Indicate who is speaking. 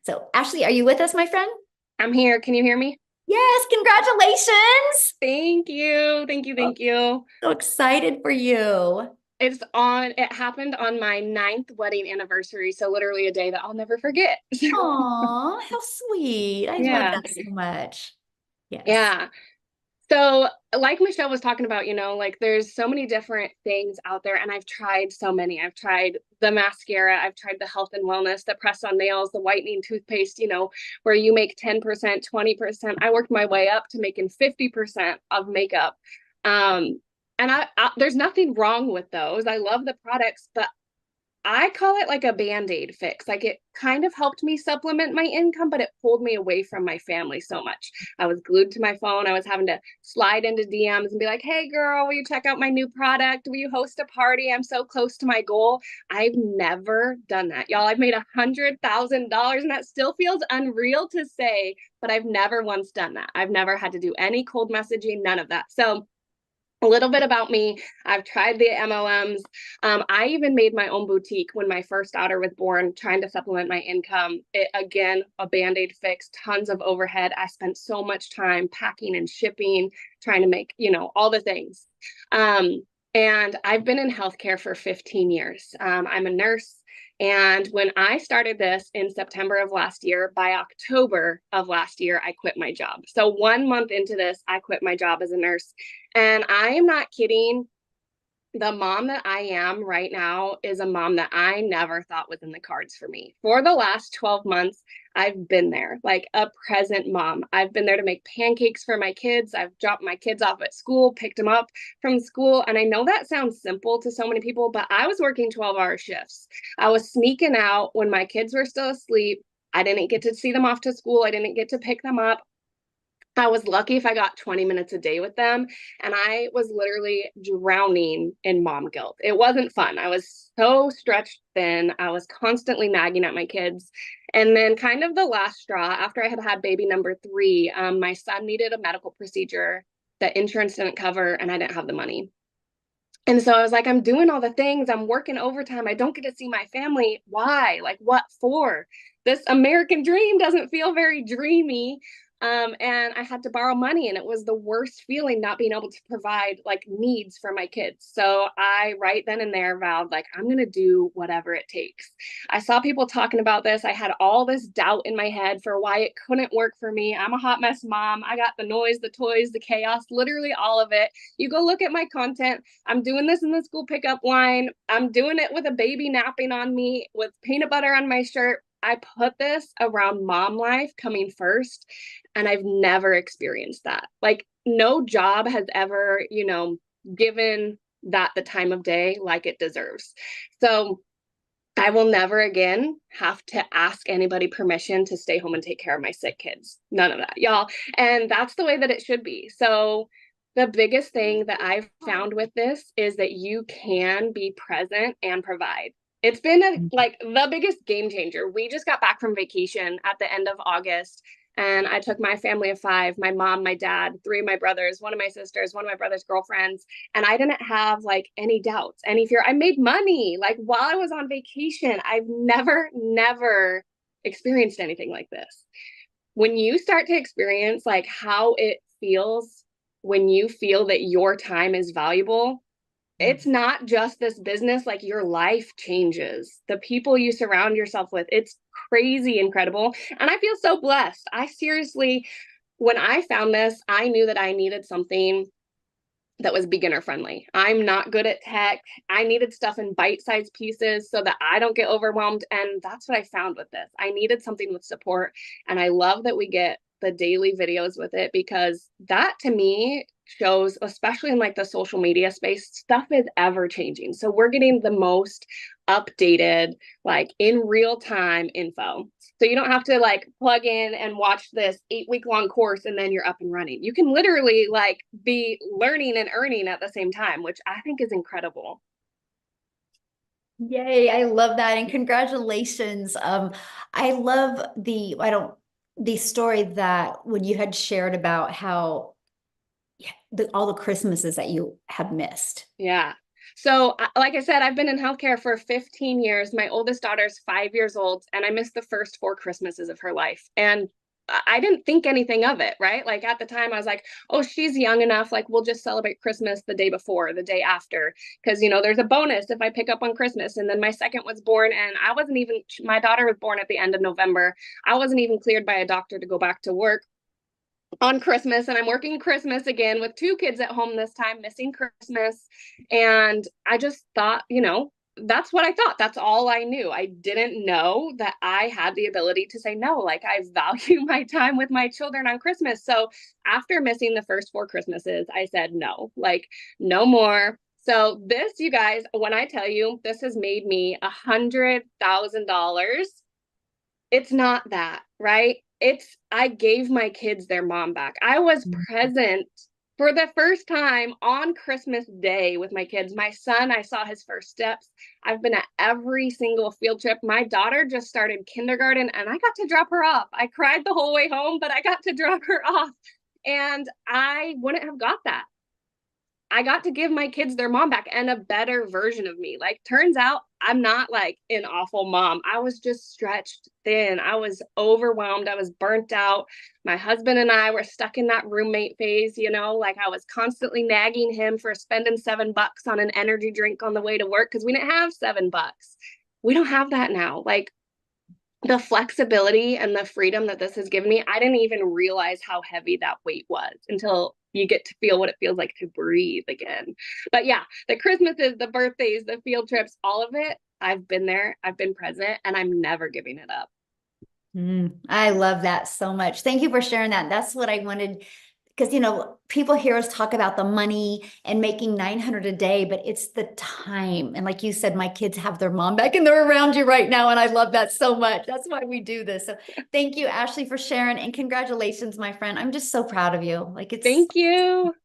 Speaker 1: So, Ashley, are you with us, my friend?
Speaker 2: I'm here. Can you hear me?
Speaker 1: Yes, congratulations.
Speaker 2: Thank you. Thank you.
Speaker 1: Oh,
Speaker 2: Thank you.
Speaker 1: so excited for you.
Speaker 2: It happened on my ninth wedding anniversary. So literally a day that I'll never forget.
Speaker 1: Aw, how sweet. I love
Speaker 2: Yeah.
Speaker 1: that so much. Yes.
Speaker 2: Yeah. So, like Michelle was talking about, like there's so many different things out there, and I've tried so many. I've tried the mascara, I've tried the health and wellness, the press on nails, the whitening toothpaste, where you make 10%, 20%. I worked my way up to making 50% of makeup. Um, and there's nothing wrong with those. I love the products, but I call it like a band-aid fix. Like it kind of helped me supplement my income, but it pulled me away from my family so much. I was glued to my phone. I was having to slide into DMs and be like, hey girl, will you check out my new product? Will you host a party? I'm so close to my goal. I've never done that. Y'all, I've made $100,000 and that still feels unreal to say, but I've never once done that. I've never had to do any cold messaging, none of that. So a little bit about me. I've tried the MLMs. I even made my own boutique when my first daughter was born, trying to supplement my income. Again, a band-aid fix, tons of overhead. I spent so much time packing and shipping, trying to make, all the things. Um, and I've been in healthcare for 15 years. I'm a nurse. And when I started this in September of last year, by October of last year, I quit my job. So 1 month into this, I quit my job as a nurse. And I am not kidding. The mom that I am right now is a mom that I never thought was in the cards for me. For the last 12 months, I've been there, like a present mom. I've been there to make pancakes for my kids. I've dropped my kids off at school, picked them up from school. And I know that sounds simple to so many people, but I was working 12-hour shifts. I was sneaking out when my kids were still asleep. I didn't get to see them off to school. I didn't get to pick them up. I was lucky if I got 20 minutes a day with them. And I was literally drowning in mom guilt. It wasn't fun. I was so stretched thin. I was constantly nagging at my kids. And then, kind of the last straw, after I had had baby number three, my son needed a medical procedure that insurance didn't cover, and I didn't have the money. And so I was like, I'm doing all the things. I'm working overtime. I don't get to see my family. Why? Like, what for? This American dream doesn't feel very dreamy. And I had to borrow money, and it was the worst feeling not being able to provide like needs for my kids. So I, right then and there, vowed, like, I'm going to do whatever it takes. I saw people talking about this. I had all this doubt in my head for why it couldn't work for me. I'm a hot mess mom. I got the noise, the toys, the chaos, literally all of it. You go look at my content. I'm doing this in the school pickup line. I'm doing it with a baby napping on me, with peanut butter on my shirt. I put this around mom life coming first, and I've never experienced that. Like, no job has ever, given that the time of day like it deserves. So I will never again have to ask anybody permission to stay home and take care of my sick kids. None of that, y'all. And that's the way that it should be. So the biggest thing that I've found with this is that you can be present and provide. It's been like the biggest game changer. We just got back from vacation at the end of August, and I took my family of five, my mom, my dad, three of my brothers, one of my sisters, one of my brother's girlfriends, and I didn't have like any doubts, any fear. I made money like while I was on vacation. I've never experienced anything like this. When you start to experience like how it feels when you feel that your time is valuable, it's not just this business, like your life changes. The people you surround yourself with, it's crazy incredible. And I feel so blessed. I seriously, when I found this, I knew that I needed something that was beginner friendly. I'm not good at tech. I needed stuff in bite-sized pieces so that I don't get overwhelmed. And that's what I found with this. I needed something with support. And I love that we get the daily videos with it, because that to me shows, especially in like the social media space, stuff is ever changing. So we're getting the most updated, like in real time info. So you don't have to like plug in and watch this 8 week long course and then you're up and running. You can literally like be learning and earning at the same time, which I think is incredible.
Speaker 1: Yay, I love that. And congratulations. I love the story that when you had shared about how all the Christmases that you have missed.
Speaker 2: Yeah. So, like I said, I've been in healthcare for 15 years. My oldest daughter's 5 years old, and I missed the first four Christmases of her life. And I didn't think anything of it, right? Like at the time, I was like, oh, she's young enough. Like, we'll just celebrate Christmas the day before, the day after. Because, there's a bonus if I pick up on Christmas. And then my second was born, and I wasn't even, my daughter was born at the end of November. I wasn't even cleared by a doctor to go back to work on Christmas, and I'm working Christmas again with two kids at home this time, missing Christmas. And I just thought, that's what I thought. That's all I knew. I didn't know that I had the ability to say no. Like, I value my time with my children on Christmas. So after missing the first four Christmases, I said no, like, no more. So this, you guys, when I tell you this has made me $100,000, it's not that, right? It's I gave my kids their mom back. I was present for the first time on Christmas Day with my kids. My son, I saw his first steps. I've been at every single field trip. My daughter just started kindergarten, and I got to drop her off. I cried the whole way home, but I got to drop her off. And I wouldn't have got that. I got to give my kids their mom back and a better version of me. Like, turns out I'm not like an awful mom. I was just stretched thin. I was overwhelmed. I was burnt out. My husband and I were stuck in that roommate phase, like I was constantly nagging him for spending $7 on an energy drink on the way to work because we didn't have $7. We don't have that now. Like, the flexibility and the freedom that this has given me, I didn't even realize how heavy that weight was until you get to feel what it feels like to breathe again. But yeah, the Christmases, the birthdays, the field trips, all of it, I've been there, I've been present, and I'm never giving it up.
Speaker 1: I love that so much. Thank you for sharing that. That's what I wanted because people hear us talk about the money and making 900 a day, but it's the time. And like you said, my kids have their mom back and they're around you right now. And I love that so much. That's why we do this. So thank you, Ashley, for sharing, and congratulations, my friend. I'm just so proud of you. Like, it's
Speaker 2: Thank you.